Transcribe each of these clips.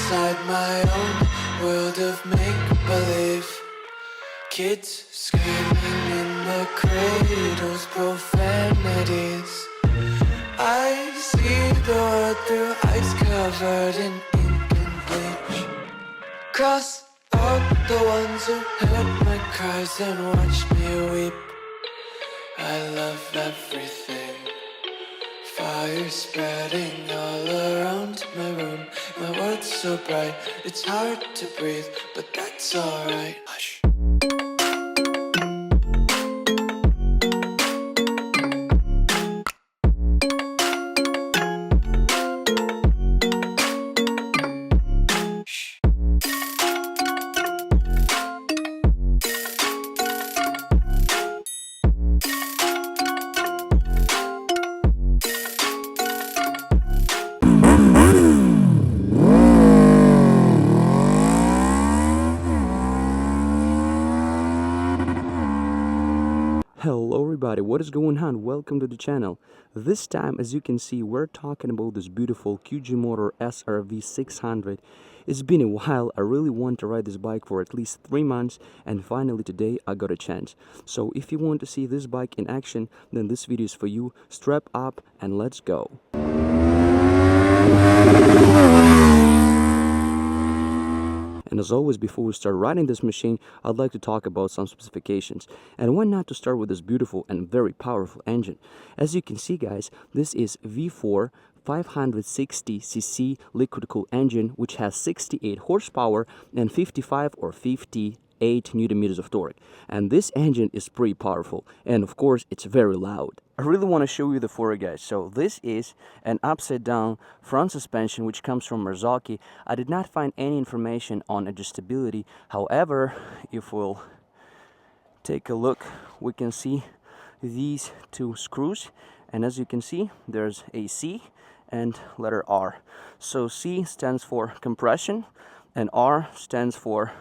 inside my own world of make-believe. Kids screaming in the cradles, profanities. I see the world through ice covered in ink and bleach. Cross out the ones who heard my cries and watched me weep. I love everything. Fire spreading all around my room. My world's so bright, it's hard to breathe, but that's alright. Hush. Hello everybody, what is going on? Welcome to the channel. This time, as you can see, we're talking about this beautiful QJmotor SRV 600. It's been a while. I really want to ride this bike for at least 3 months, and finally today I got a chance. So if you want to see this bike in action, then this video is for you. Strap up and let's go. And as always, before we start riding this machine, I'd like to talk about some specifications. And why not to start with this beautiful and very powerful engine. As you can see, guys, this is V4 560cc liquid-cooled engine, which has 68 horsepower and 55 or 58 newton meters of torque. And this engine is pretty powerful, and of course it's very loud. I really want to show you the floor, guys. So this is an upside down front suspension which comes from Marzocchi. I did not find any information on adjustability. However, if we'll take a look, we can see these two screws, and as you can see, there's a C and letter R. So C stands for compression and R stands for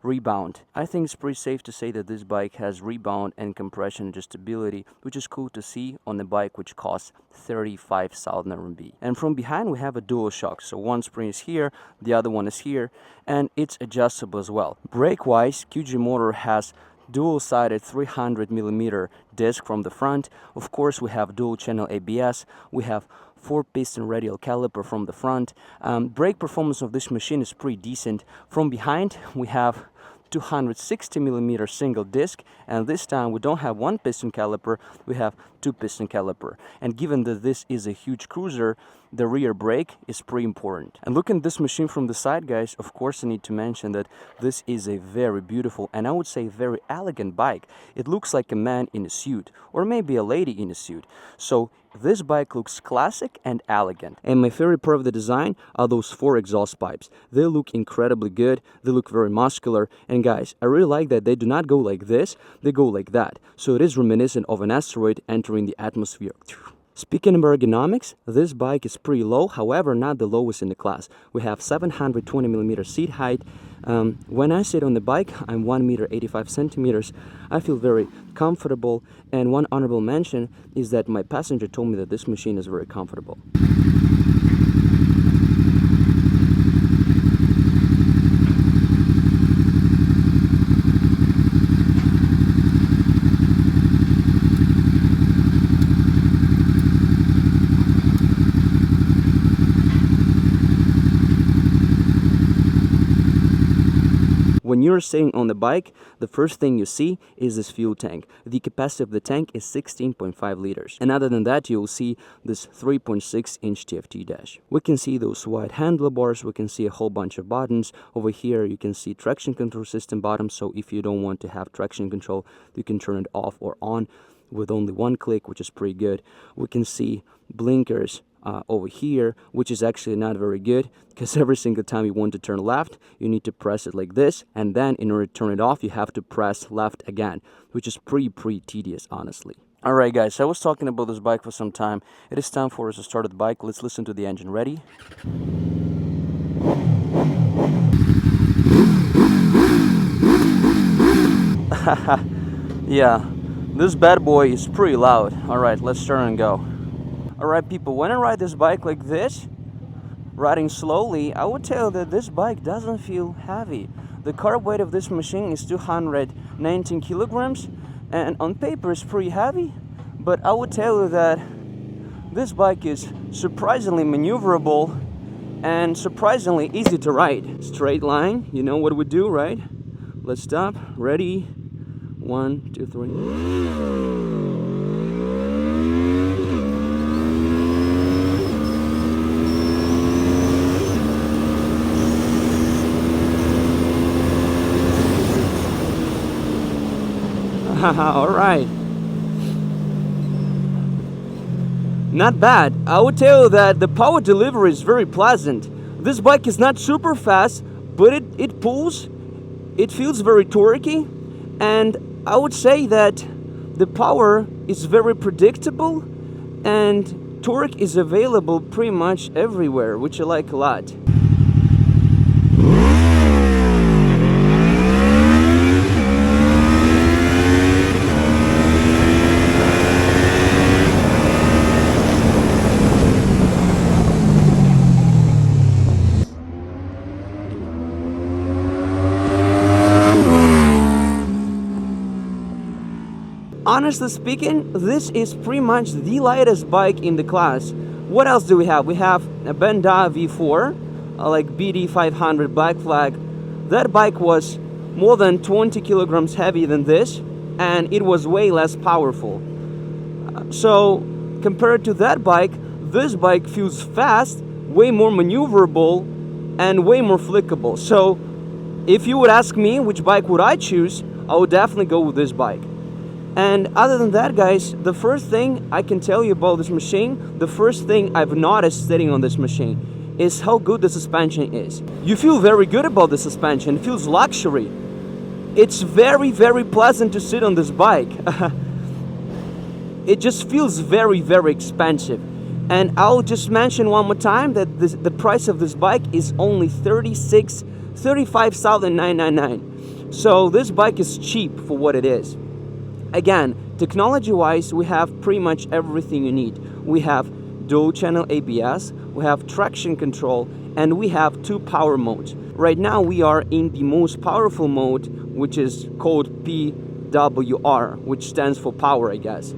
rebound. I think it's pretty safe to say that this bike has rebound and compression adjustability, which is cool to see on a bike which costs 35,000 RMB. And from behind we have a dual shock, so one spring is here, the other one is here, and it's adjustable as well. Brake wise, QJmotor has dual-sided 300mm disc from the front. Of course, we have dual channel ABS, we have 4-piston radial caliper from the front. Brake performance of this machine is pretty decent. From behind we have 260mm single disc, and this time we don't have 1-piston caliper, we have 2-piston caliper. And given that this is a huge cruiser, the rear brake is pretty important. And looking at this machine from the side, guys, of course I need to mention that this is a very beautiful and I would say very elegant bike. It looks like a man in a suit, or maybe a lady in a suit. So this bike looks classic and elegant. And my favorite part of the design are those 4 exhaust pipes. They look incredibly good, they look very muscular, and guys, I really like that they do not go like this, they go like that. So it is reminiscent of an asteroid entering the atmosphere. Speaking of ergonomics, this bike is pretty low, however not the lowest in the class. We have 720mm seat height. When I sit on the bike, I'm 1 meter 85 cm. I feel very comfortable, and one honorable mention is that my passenger told me that this machine is very comfortable. When you're sitting on the bike, the first thing you see is this fuel tank. The capacity of the tank is 16.5 liters. And other than that, you'll see this 3.6-inch TFT dash. We can see those wide handlebars, we can see a whole bunch of buttons. Over here, you can see traction control system button, so if you don't want to have traction control, you can turn it off or on with only one click, which is pretty good. We can see blinkers over here, which is actually not very good, because every single time you want to turn left, you need to press it like this, and then in order to turn it off, you have to press left again, which is pretty tedious, honestly. Alright guys, I was talking about this bike for some time. It is time for us to start the bike. Let's listen to the engine. Ready? Yeah, this bad boy is pretty loud. Alright, let's turn and go. Alright people, when I ride this bike like this, riding slowly, I would tell you that this bike doesn't feel heavy. The carb weight of this machine is 219 kilograms, and on paper it's pretty heavy, but I would tell you that this bike is surprisingly maneuverable and surprisingly easy to ride. Straight line, you know what we do, right? Let's stop. Ready? 1, 2, 3. All right. Not bad. I would tell you that the power delivery is very pleasant. This bike is not super fast, but it pulls. It feels very torquey, and I would say that the power is very predictable, and torque is available pretty much everywhere, which I like a lot. Honestly speaking, this is pretty much the lightest bike in the class. What else do we have? We have a Benda V4, like BD500 Black Flag. That bike was more than 20 kilograms heavier than this, and it was way less powerful. So compared to that bike, this bike feels fast, way more maneuverable, and way more flickable. So if you would ask me which bike would I choose, I would definitely go with this bike. And other than that, guys, the first thing I can tell you about this machine, the first thing I've noticed sitting on this machine is how good the suspension is. You feel very good about the suspension. It feels luxury. It's very, very pleasant to sit on this bike. It just feels very, very expensive. And I'll just mention one more time that the price of this bike is only $35,999. So this bike is cheap for what it is. Again, technology-wise, we have pretty much everything you need. We have dual-channel ABS, we have traction control, and we have 2 power modes. Right now, we are in the most powerful mode, which is called PWR, which stands for power, I guess.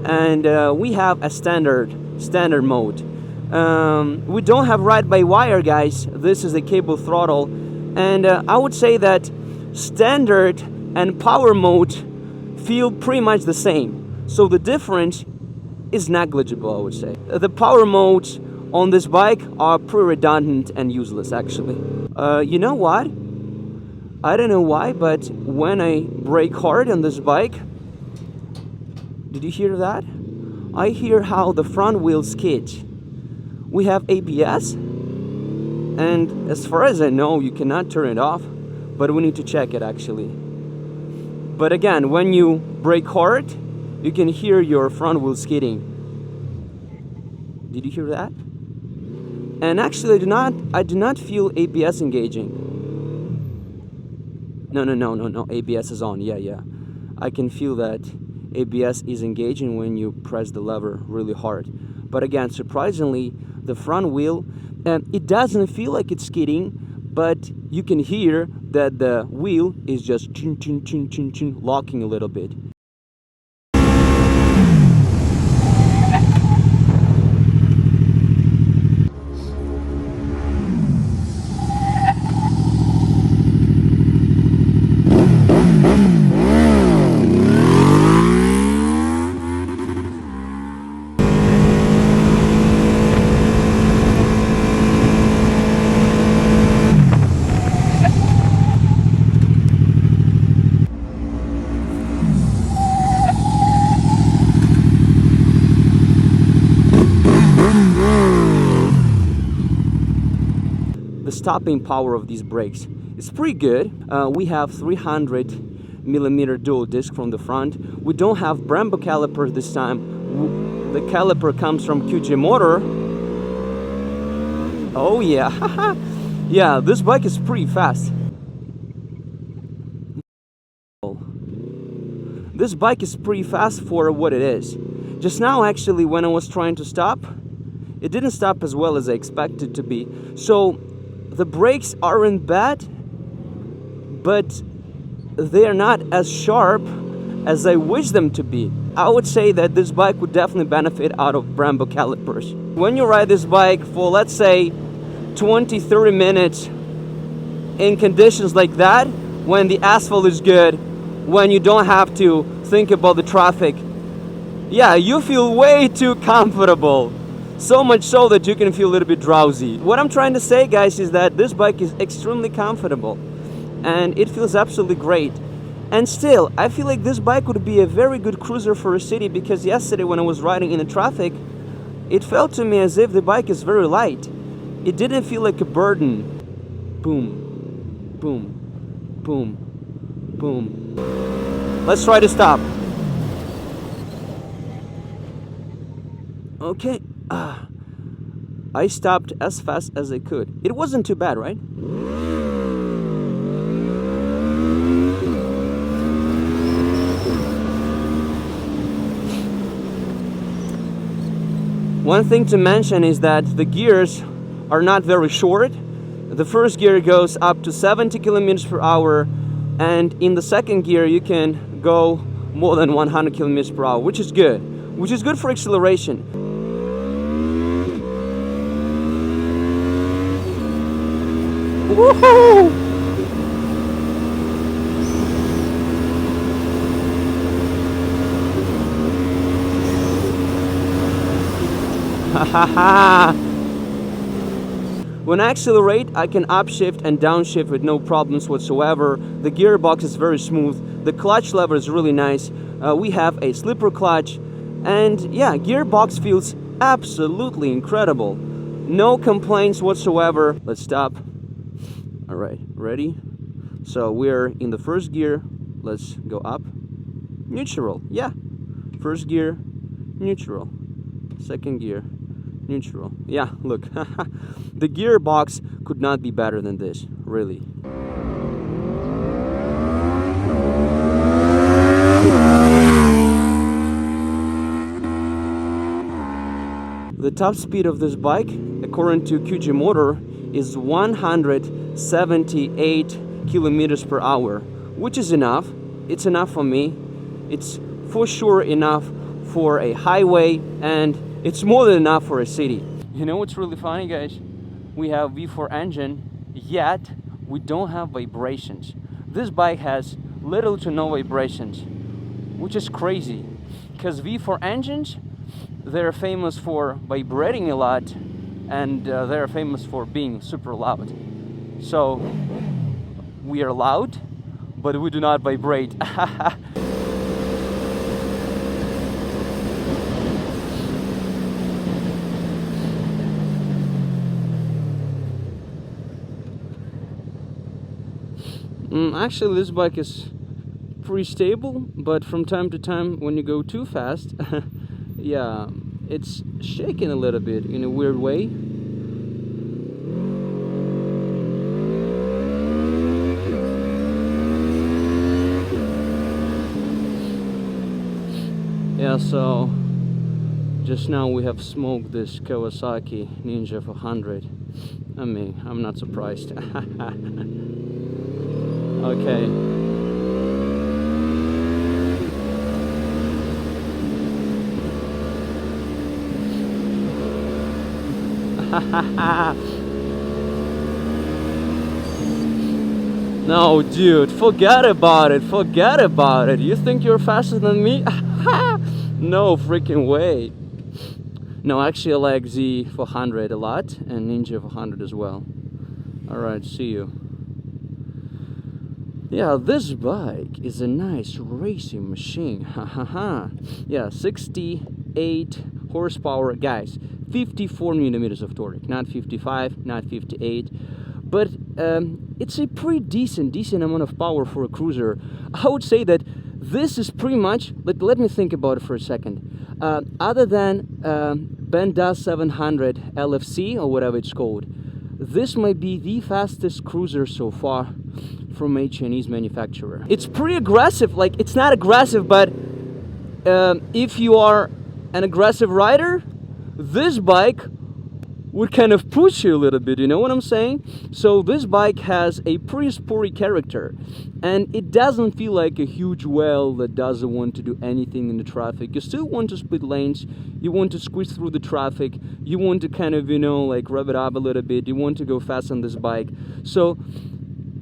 And we have a standard mode. We don't have ride-by-wire, guys. This is a cable throttle, and I would say that standard and power mode feel pretty much the same. So the difference is negligible, I would say. The power modes on this bike are pretty redundant and useless, actually. You know what? I don't know why, but when I brake hard on this bike, did you hear that? I hear how the front wheel skids. We have ABS, and as far as I know, you cannot turn it off, but we need to check it actually. But again, when you brake hard, you can hear your front wheel skidding. Did you hear that? And actually, I do not feel ABS engaging. No, ABS is on, yeah. I can feel that ABS is engaging when you press the lever really hard. But again, surprisingly, the front wheel, it doesn't feel like it's skidding, but you can hear that the wheel is just chin, chin, chin, chin, chin, locking a little bit. The stopping power of these brakes is pretty good. We have 300mm dual disc from the front. We don't have Brembo caliper this time. The caliper comes from QJmotor. Oh yeah, yeah, this bike is pretty fast. This bike is pretty fast for what it is. Just now, actually, when I was trying to stop, it didn't stop as well as I expected to be. So the brakes aren't bad, but they are not as sharp as I wish them to be. I would say that this bike would definitely benefit out of Brembo calipers. When you ride this bike for, let's say, 20-30 minutes in conditions like that, when the asphalt is good, when you don't have to think about the traffic, yeah, you feel way too comfortable. So much so that you can feel a little bit drowsy. What I'm trying to say, guys, is that this bike is extremely comfortable and it feels absolutely great. And still, I feel like this bike would be a very good cruiser for a city, because yesterday when I was riding in the traffic, it felt to me as if the bike is very light. It didn't feel like a burden. Boom, boom, boom, boom. Let's try to stop. Okay, I stopped as fast as I could. It wasn't too bad, right? One thing to mention is that the gears are not very short. The first gear goes up to 70 kilometers per hour, and in the second gear you can go more than 100 kilometers per hour, which is good. Which is good for acceleration. Woohoo! When I accelerate, I can upshift and downshift with no problems whatsoever. The gearbox is very smooth. The clutch lever is really nice. We have a slipper clutch. And yeah, gearbox feels absolutely incredible. No complaints whatsoever. Let's stop. All right, ready? So we're in the first gear. Let's go up. Neutral, yeah. First gear, neutral. Second gear, neutral. Yeah, look. The gearbox could not be better than this, really. The top speed of this bike, according to QJmotor, is 178 kilometers per hour, which is enough. It's enough for me. It's for sure enough for a highway, and it's more than enough for a city. You know what's really funny, guys? We have V4 engine, yet we don't have vibrations. This bike has little to no vibrations, which is crazy, because V4 engines, they're famous for vibrating a lot, and they're famous for being super loud. So we are loud, but we do not vibrate. Actually, this bike is pretty stable, but from time to time when you go too fast, yeah, it's shaking a little bit in a weird way. Yeah, so just now we have smoked this Kawasaki Ninja 400. I mean, I'm not surprised. Okay. No, dude, forget about it. Forget about it. You think you're faster than me? No freaking way. No, actually, I like Z400 a lot, and Ninja 400 as well. Alright, see you. Yeah, this bike is a nice racing machine. Yeah, 68 horsepower, guys. 54 newton-meters of torque, not 55, not 58. But it's a pretty decent amount of power for a cruiser. I would say that this is pretty much, let me think about it for a second. Other than Benda 700 LFC, or whatever it's called, this might be the fastest cruiser so far from a Chinese manufacturer. It's pretty aggressive. Like, it's not aggressive, but if you are an aggressive rider, this bike would kind of push you a little bit, you know what I'm saying? So this bike has a pretty sporty character, and it doesn't feel like a huge whale that doesn't want to do anything in the traffic. You still want to split lanes, you want to squeeze through the traffic, you want to kind of, you know, like rev it up a little bit, you want to go fast on this bike. So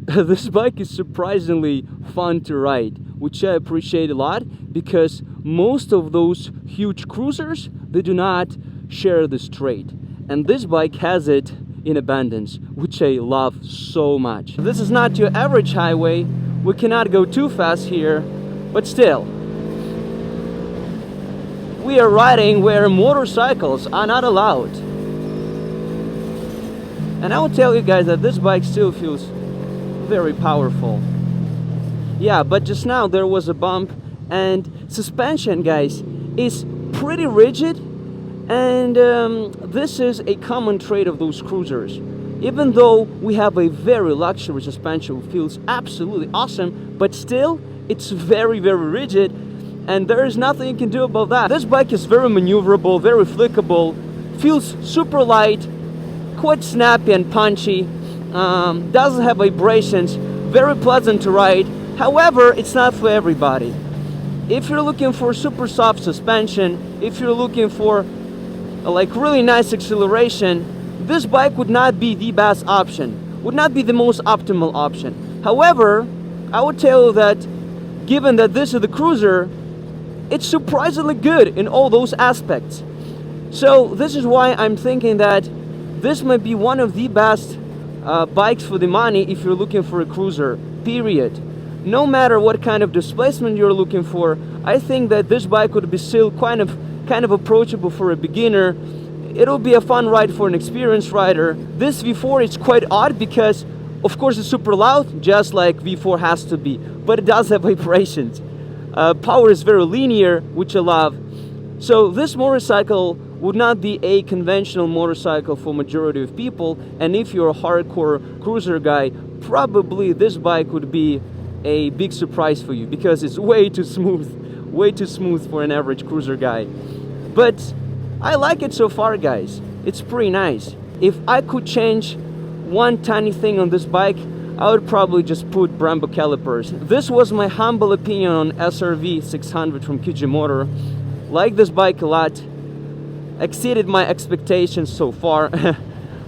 this bike is surprisingly fun to ride, which I appreciate a lot, because most of those huge cruisers, they do not share this trait, and this bike has it in abundance, which I love so much. This is not your average highway, we cannot go too fast here, but still, we are riding where motorcycles are not allowed. And I will tell you guys that this bike still feels very powerful. Yeah, but just now there was a bump, and suspension, guys, is pretty rigid, and this is a common trait of those cruisers. Even though we have a very luxury suspension, it feels absolutely awesome, but still it's very, very rigid, and there is nothing you can do about that. This bike is very maneuverable, very flickable, feels super light, quite snappy and punchy, doesn't have vibrations, very pleasant to ride. However, it's not for everybody. If you're looking for super soft suspension, if you're looking for like really nice acceleration, this bike would not be the best option, would not be the most optimal option. However, I would tell you that given that this is the cruiser, it's surprisingly good in all those aspects. So this is why I'm thinking that this might be one of the best bikes for the money if you're looking for a cruiser, period. No matter what kind of displacement you're looking for, I think that this bike would be still kind of approachable for a beginner. It'll be a fun ride for an experienced rider. This V4 is quite odd because, of course, it's super loud, just like V4 has to be, but it does have vibrations. Power is very linear, which I love. So this motorcycle would not be a conventional motorcycle for majority of people, and if you're a hardcore cruiser guy, probably this bike would be a big surprise for you, because it's way too smooth for an average cruiser guy. But I like it so far, guys. It's pretty nice. If I could change one tiny thing on this bike, I would probably just put Brembo calipers. This was my humble opinion on SRV 600 from QJmotor. Like this bike a lot, exceeded my expectations so far.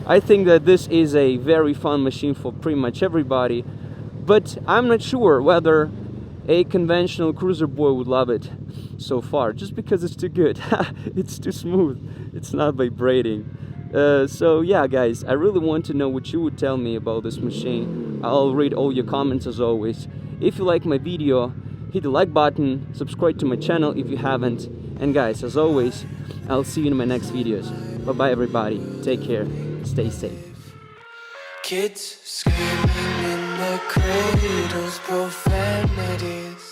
I think that this is a very fun machine for pretty much everybody, but I'm not sure whether a conventional cruiser boy would love it so far, just because it's too good. It's too smooth, it's not vibrating. So yeah, guys, I really want to know what you would tell me about this machine. I'll read all your comments as always. If you like my video, hit the like button, subscribe to my channel if you haven't, and guys, as always, I'll see you in my next videos. Bye bye everybody, take care, stay safe. Kids screaming in the cradles, profanities.